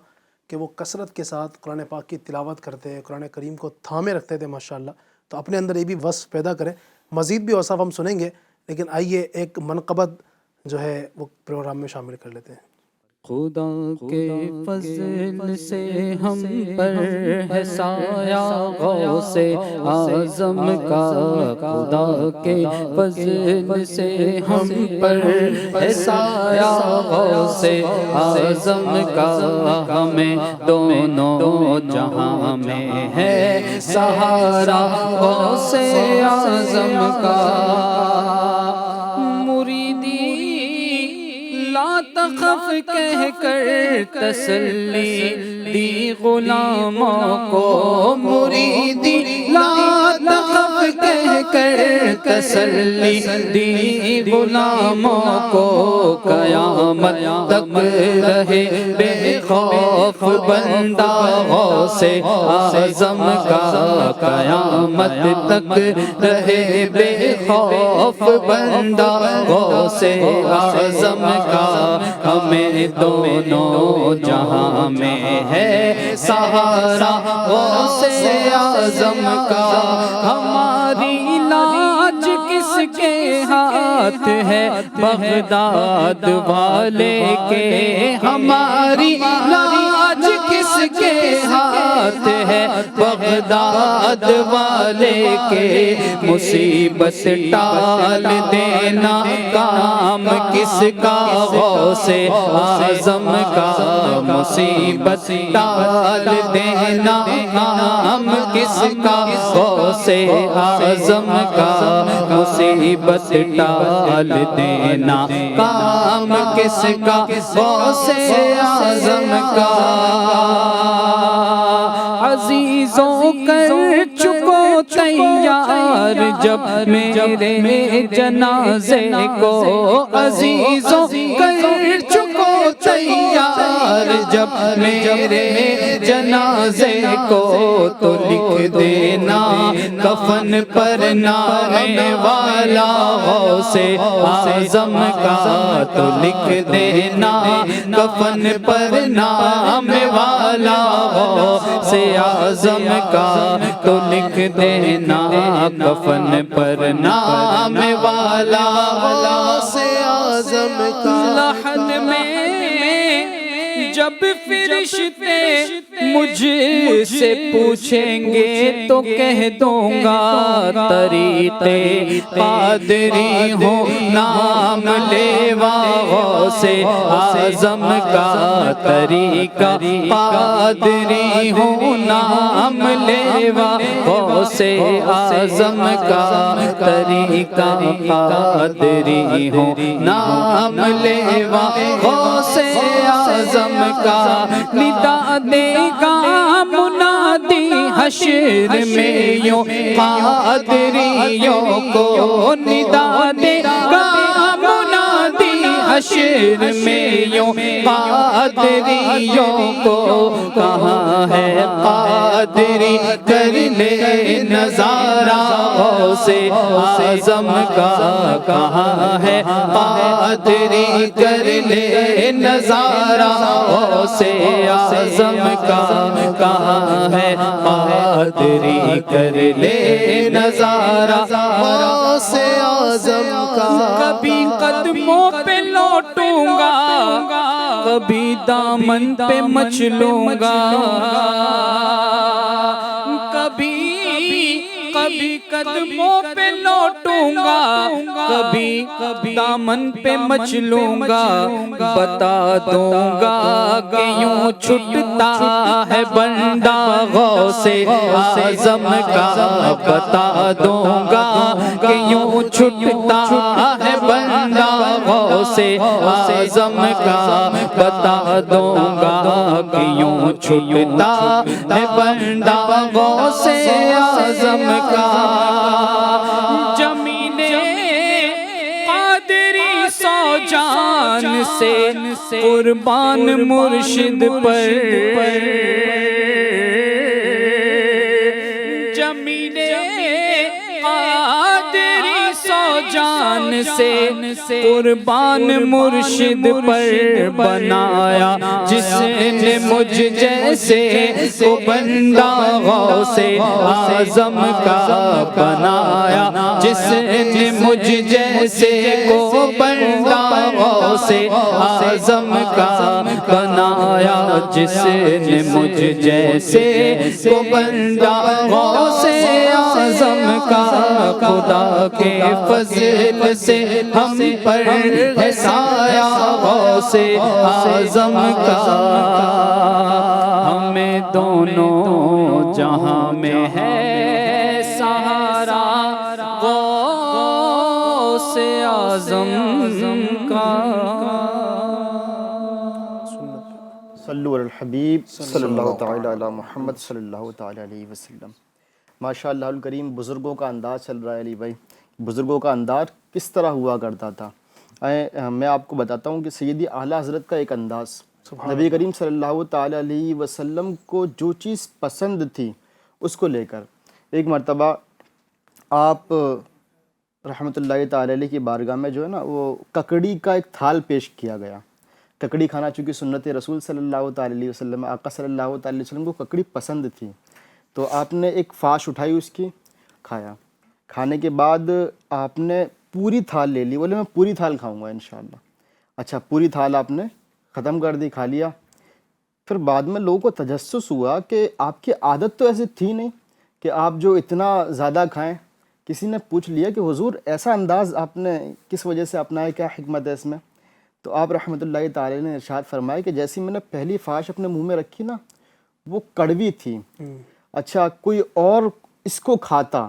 کہ وہ کثرت کے ساتھ قرآن پاک کی تلاوت کرتے ہیں, قرآن کریم کو تھامے رکھتے تھے ماشاءاللہ, تو اپنے اندر یہ بھی وصف پیدا کریں. مزید بھی اوصاف ہم سنیں گے, لیکن آئیے ایک منقبت جو ہے وہ پروگرام میں شامل کر لیتے ہیں. خدا کے فضل سے ہم پر ہے سایہ غوث اعظم کا, خدا کے فضل سے ہم پر ہے سایہ غوث اعظم کا, ہمیں دونوں جہاں میں ہے سہارا غوث اعظم کا. لا تخف کہہ کر تسلی دی غلاموں کو, مریدی لا تخف کہہ کر تسلی دی غلاموں کو، قیامت تک رہے بے خوف بندہ غوث اعظم کا، قیامت تک رہے بے خوف بندہ غوث اعظم کا، ہمیں دونوں جہاں میں ہے سہارا غوث اعظم کا، ہماری لاج کس کے ہاتھ ہے بغداد والے کے، ہماری لاج کس کے ہاتھ ہے بغداد والے کے، مصیبت ٹال دینا کام کس کا غوث اعظم کا، مصیبت ٹال دینا کام کس کا غوث اعظم کا، مصیبت ٹال دینا کام کس کا غوث اعظم کا، عزیزوں کر چکو تیار جب میرے جنازے کو، عزیزوں کر چکو تیار جب میرے جنازے کو، تو لکھ دینا کفن پر نام والا غوث اعظم کا، تو لکھ دینا کفن پر نام والا غوث اعظم کا، تو لکھ دینا کفن پر نام والا غوث اعظم کا، لحد میں جب فرشتے مجھ سے پوچھیں گے تو کہہ دوں گا طریق قادری ہوں، نام لیوا غوث اعظم کا، طریق قادری ہوں، نام لیوا غوث اعظم کا، طریق قادری ہوں، نام لیوا غوث اعظم کا، ندا دے گا منادی حشر میں یوں قادریوں کو، ندا دے گا منادی حشر میں یوں قادریوں کو، کہاں ہے قادری کر لے نظارہ غوث اعظم کا، کہاں ہے قادری کر لے نظارہ غوث اعظم کا، کہاں ہے قادری کر لے نظارہ غوث اعظم کا، کبھی قدموں پہ لوٹوں گا، کبھی دامن پہ مچلوں گا، کبھی قدموں پہ لوٹوں گا، کبھی دامن پہ مچلوں گا، بتا دوں گا کہ یوں چھٹتا ہے بندہ غوث اعظم کا، بتا دوں گا کہ یوں چھٹتا ہے بندہ غوث اعظم کا، بتا دوں گا کہ یوں چھٹتا ہے بندہ غوث اعظم کا، جمیل قادری سو جان سے قربان مرشد پر، جمیل قادری سو جان سے قربان مرشد پر بنایا، جس نے مجھ جیسے کو بندہ غوث اعظم کا بنایا، جس نے مجھ جیسے کو بندہ غوث اعظم کا بنایا، جس نے مجھ جیسے کو بندہ غوث اعظم کا، خدا کے فضل سے ہم پر ہے سایہ غوث اعظم کا، ہمیں دونوں جہاں میں ہے سہارا غوث اعظم کا۔ صلو علی الحبیب صلی اللہ تعالی علی محمد صلی اللہ تعالی علیہ وسلم۔ ماشاء اللہ الکریم بزرگوں کا انداز چل رہا ہے علی بھائی، بزرگوں کا انداز کس طرح ہوا کرتا تھا۔ میں آپ کو بتاتا ہوں کہ سیدی اعلیٰ حضرت کا ایک انداز، نبی کریم صلی اللہ تعالیٰ علیہ وسلم کو جو چیز پسند تھی اس کو لے کر ایک مرتبہ آپ رحمۃ اللہ تعالیٰ علیہ کی بارگاہ میں جو ہے نا وہ ککڑی کا ایک تھال پیش کیا گیا۔ ککڑی کھانا چونکہ سنت رسول صلی اللہ تعالیٰ علیہ وسلم، آقا صلی اللہ تعالیٰ علیہ وسلم کو ککڑی پسند تھی، تو آپ نے ایک فاش اٹھائی اس کی، کھایا۔ کھانے کے بعد آپ نے پوری تھال لے لی، بولے میں پوری تھال کھاؤں گا انشاءاللہ۔ اچھا پوری تھال آپ نے ختم کر دی، کھا لیا۔ پھر بعد میں لوگوں کو تجسس ہوا کہ آپ کی عادت تو ایسی تھی نہیں کہ آپ جو اتنا زیادہ کھائیں۔ کسی نے پوچھ لیا کہ حضور ایسا انداز آپ نے کس وجہ سے اپنایا، کیا حکمت ہے اس میں؟ تو آپ رحمۃ اللہ تعالی نے ارشاد فرمایا کہ جیسی میں نے پہلی فاش اپنے منہ میں رکھی نا وہ کڑوی تھی، اچھا کوئی اور اس کو کھاتا،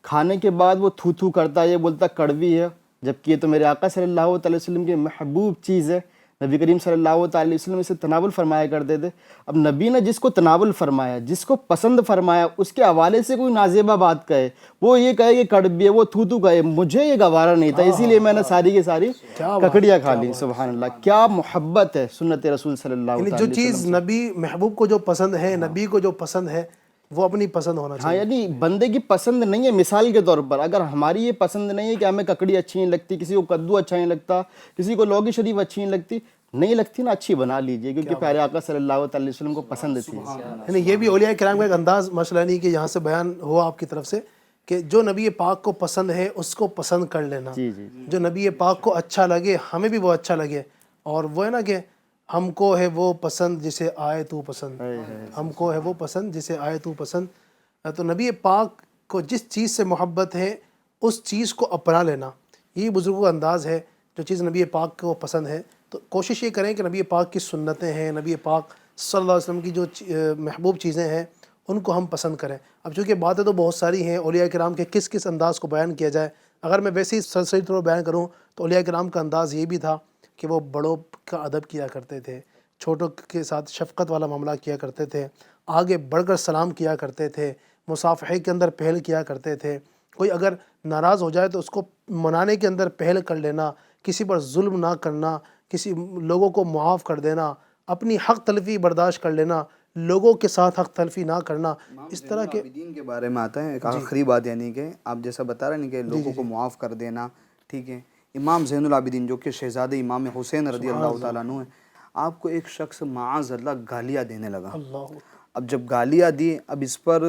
کھانے کے بعد وہ تھو تھو کرتا، یہ بولتا کڑوی ہے، جبکہ یہ تو میرے آقا صلی اللہ تعالی وسلم کی محبوب چیز ہے، نبی کریم صلی اللہ تعالی وسلم اسے تناول فرمایا کرتے تھے۔ اب نبی نے جس کو تناول فرمایا، جس کو پسند فرمایا، اس کے حوالے سے کوئی نازیبہ بات کہے، وہ یہ کہے کہ کڑوی ہے، وہ تھو تھو کہے، مجھے یہ گوارا نہیں تھا، اسی لیے میں نے ساری کی ساری ککڑیاں کھا لی۔ سبحان اللہ، کیا محبت ہے سنت رسول صلی اللہ علیہ وسلم۔ جو چیز نبی محبوب کو جو پسند ہے، نبی کو جو پسند ہے، وہ اپنی پسند ہونا ہاں، چاہیے۔ یعنی بندے کی پسند نہیں ہے۔ مثال کے طور پر اگر ہماری یہ پسند نہیں ہے کہ ہمیں ککڑی اچھی نہیں لگتی، کسی کو کدو اچھا نہیں لگتا، کسی کو لوکی شریف اچھی نہیں لگتی نا، اچھی بنا لیجئے، کیونکہ پیارے آقا صلی اللہ علیہ وسلم کو پسند تھی۔ یعنی یہ بھی اولیاء کرام کا ایک انداز مسئلہ نہیں کہ یہاں سے بیان ہوا آپ کی طرف سے کہ جو نبی پاک کو پسند ہے اس کو پسند کر لینا، جو نبی پاک کو اچھا لگے ہمیں بھی وہ اچھا لگے، اور وہ ہے نا کہ ہم کو ہے وہ پسند جسے آئے تو پسند، ہم کو ہے وہ پسند جسے آئے تو پسند۔ تو نبی پاک کو جس چیز سے محبت ہے اس چیز کو اپنا لینا، یہی بزرگوں کا انداز ہے۔ جو چیز نبی پاک کو پسند ہے تو کوشش یہ کریں کہ نبی پاک کی سنتیں ہیں، نبی پاک صلی اللہ علیہ وسلم کی جو محبوب چیزیں ہیں ان کو ہم پسند کریں۔ اب چونکہ باتیں تو بہت ساری ہیں اولیاء کرام کے کس کس انداز کو بیان کیا جائے، اگر میں ویسے ہی سرسری طور پر بیان کروں تو اولیاء کرام کا انداز یہ بھی تھا کہ وہ بڑوں کا ادب کیا کرتے تھے، چھوٹوں کے ساتھ شفقت والا معاملہ کیا کرتے تھے، آگے بڑھ کر سلام کیا کرتے تھے، مصافحے کے اندر پہل کیا کرتے تھے، کوئی اگر ناراض ہو جائے تو اس کو منانے کے اندر پہل کر لینا، کسی پر ظلم نہ کرنا، کسی لوگوں کو معاف کر دینا، اپنی حق تلفی برداشت کر لینا، لوگوں کے ساتھ حق تلفی نہ کرنا، اس طرح کے عابدین کے بارے میں آتا ہے ایک آخری بات، یعنی کہ آپ جیسا بتا رہے ہیں کہ لوگوں کو معاف کر دینا، ٹھیک ہے۔ امام زین العابدین جو کہ شہزادے امام حسین رضی اللہ تعالیٰ عنہ ہیں، آپ کو ایک شخص معاذ اللہ گالیاں دینے لگا۔ اب جب گالیاں دی، اب اس پر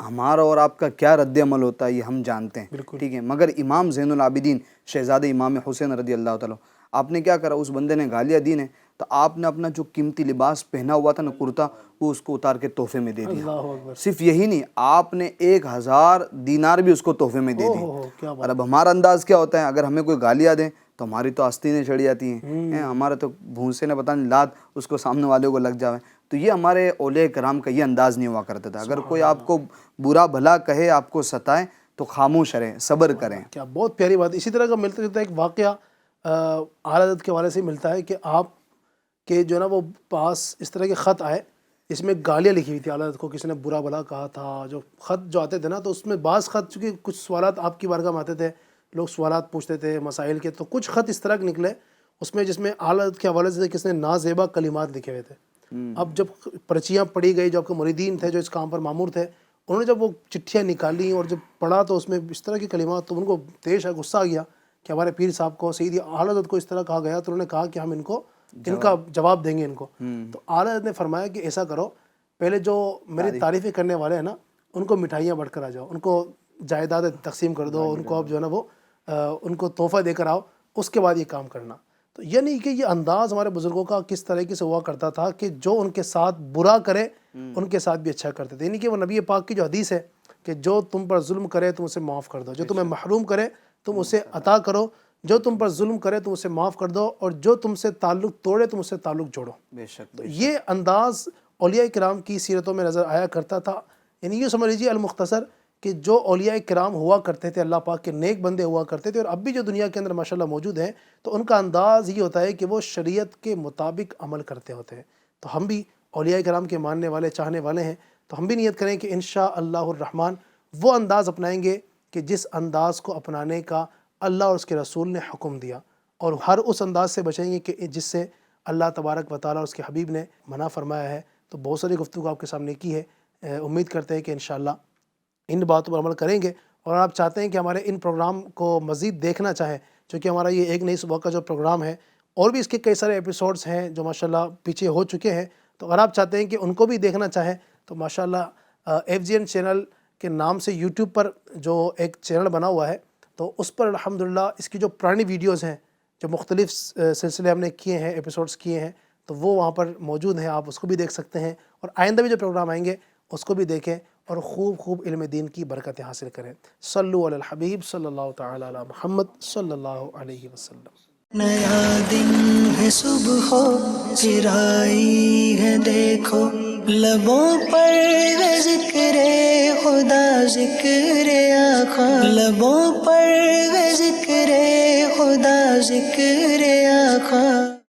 ہمارا اور آپ کا کیا رد عمل ہوتا ہے یہ ہم جانتے ہیں، ٹھیک ہے۔ مگر امام زین العابدین شہزادے امام حسین رضی اللہ تعالیٰ، آپ نے کیا کرا، اس بندے نے گالیاں دی نے تو آپ نے اپنا جو قیمتی لباس پہنا ہوا تھا نا کرتا، وہ اس کو اتار کے تحفے میں دے دیا۔ صرف یہی نہیں، آپ نے 1000 دینار بھی اس کو تحفے میں دے دی۔ اور اب ہمارا انداز کیا ہوتا ہے، اگر ہمیں کوئی گالیاں دیں تو ہماری تو آستینیں چڑھ جاتی ہیں، ہمارے تو بھونسے نے پتہ نہیں لات اس کو سامنے والے کو لگ جاوے۔ تو یہ ہمارے اولیاء کرام کا یہ انداز نہیں ہوا کرتا تھا۔ اگر کوئی آپ کو برا بھلا کہے، آپ کو ستائے تو خاموش رہیں، صبر کریں۔ کیا بہت پیاری بات۔ اسی طرح کا ملتا جلتا ایک واقعہ اعلیٰ حضرت کے حوالے سے ملتا ہے کہ آپ کے جو ہے نا وہ پاس اس طرح کے خط آئے، اس میں گالیاں لکھی ہوئی تھی، اعلیٰ حضرت کو کسی نے برا بھلا کہا تھا۔ جو خط جو آتے تھے نا تو اس میں بعض خط، چونکہ کچھ سوالات آپ کی بارگاہ میں آتے تھے، لوگ سوالات پوچھتے تھے مسائل کے، تو کچھ خط اس طرح کے نکلے اس میں جس میں اعلیٰ حضرت کے حوالے سے کسی نے نازیبا کلمات لکھے ہوئے تھے۔ اب جب پرچیاں پڑھی گئی، جو آپ کے مریدین تھے جو اس کام پر مامور تھے، انہوں نے جب وہ چٹھیاں نکالی اور جب پڑھا تو اس میں اس طرح کی کلمات، تو ان کو دیش ہے غصہ آ گیا کہ ہمارے پیر صاحب کو، سیدی اعلیٰ حضرت کو اس طرح کہا گیا، تو انہوں نے کہا کہ ہم ان کا جواب دیں گے ان کو۔ تو اعلیٰ حضرت نے فرمایا کہ ایسا کرو، پہلے جو میری تعریفیں کرنے والے ہیں نا ان کو مٹھائیاں بانٹ کر آ جاؤ، ان کو جائیداد تقسیم کر دو، ان کو اب جو ہے نا وہ ان کو تحفہ دے کر آؤ، اس کے بعد یہ کام کرنا۔ تو یعنی کہ یہ انداز ہمارے بزرگوں کا کس طریقے سے ہوا کرتا تھا کہ جو ان کے ساتھ برا کرے ان کے ساتھ بھی اچھا کرتے تھے۔ یعنی کہ وہ نبی پاک کی جو حدیث ہے کہ جو تم پر ظلم کرے تم اسے معاف کر دو، جو تمہیں محروم کرے تم اسے عطا کرو، جو تم پر ظلم کرے تم اسے معاف کر دو، اور جو تم سے تعلق توڑے تم اسے تعلق جوڑو۔ بے شک تو یہ انداز اولیاء کرام کی سیرتوں میں نظر آیا کرتا تھا۔ یعنی یہ سمجھ لیجیے المختصر کہ جو اولیاء کرام ہوا کرتے تھے، اللہ پاک کے نیک بندے ہوا کرتے تھے، اور اب بھی جو دنیا کے اندر ماشاءاللہ موجود ہیں، تو ان کا انداز یہ ہوتا ہے کہ وہ شریعت کے مطابق عمل کرتے ہوتے ہیں۔ تو ہم بھی اولیاء کرام کے ماننے والے چاہنے والے ہیں، تو ہم بھی نیت کریں کہ انشاءاللہ الرحمن وہ انداز اپنائیں گے کہ جس انداز کو اپنانے کا اللہ اور اس کے رسول نے حکم دیا، اور ہر اس انداز سے بچیں گے کہ جس سے اللہ تبارک و تعالیٰ اور اس کے حبیب نے منع فرمایا ہے۔ تو بہت ساری گفتگو آپ کے سامنے کی ہے، امید کرتے ہیں کہ انشاءاللہ ان باتوں پر عمل کریں گے، اور آپ چاہتے ہیں کہ ہمارے ان پروگرام کو مزید دیکھنا چاہیں، چونکہ ہمارا یہ ایک نئی صبح کا جو پروگرام ہے، اور بھی اس کے کئی سارے ایپیسوڈز ہیں جو ماشاءاللہ پیچھے ہو چکے ہیں، تو اگر آپ چاہتے ہیں کہ ان کو بھی دیکھنا چاہیں تو ماشاءاللہ ایف جی این چینل کے نام سے یوٹیوب پر جو ایک چینل بنا ہوا ہے، تو اس پر الحمدللہ اس کی جو پرانی ویڈیوز ہیں جو مختلف سلسلے ہم نے کیے ہیں، ایپیسوڈز کیے ہیں، تو وہ وہاں پر موجود ہیں، آپ اس کو بھی دیکھ سکتے ہیں، اور آئندہ بھی جو پروگرام آئیں گے اس کو بھی دیکھیں اور خوب خوب علم دین کی برکتیں حاصل کریں۔ صلو علی الحبیب صلی اللہ تعالی علی محمد صلی اللہ علیہ وسلم۔ نیا دن ہے صبح پھر آئی ہے دیکھو، لبوں پر ہے ذکر خدا ذکر آقا، لبوں پر ہے ذکر خدا ذکر آقا۔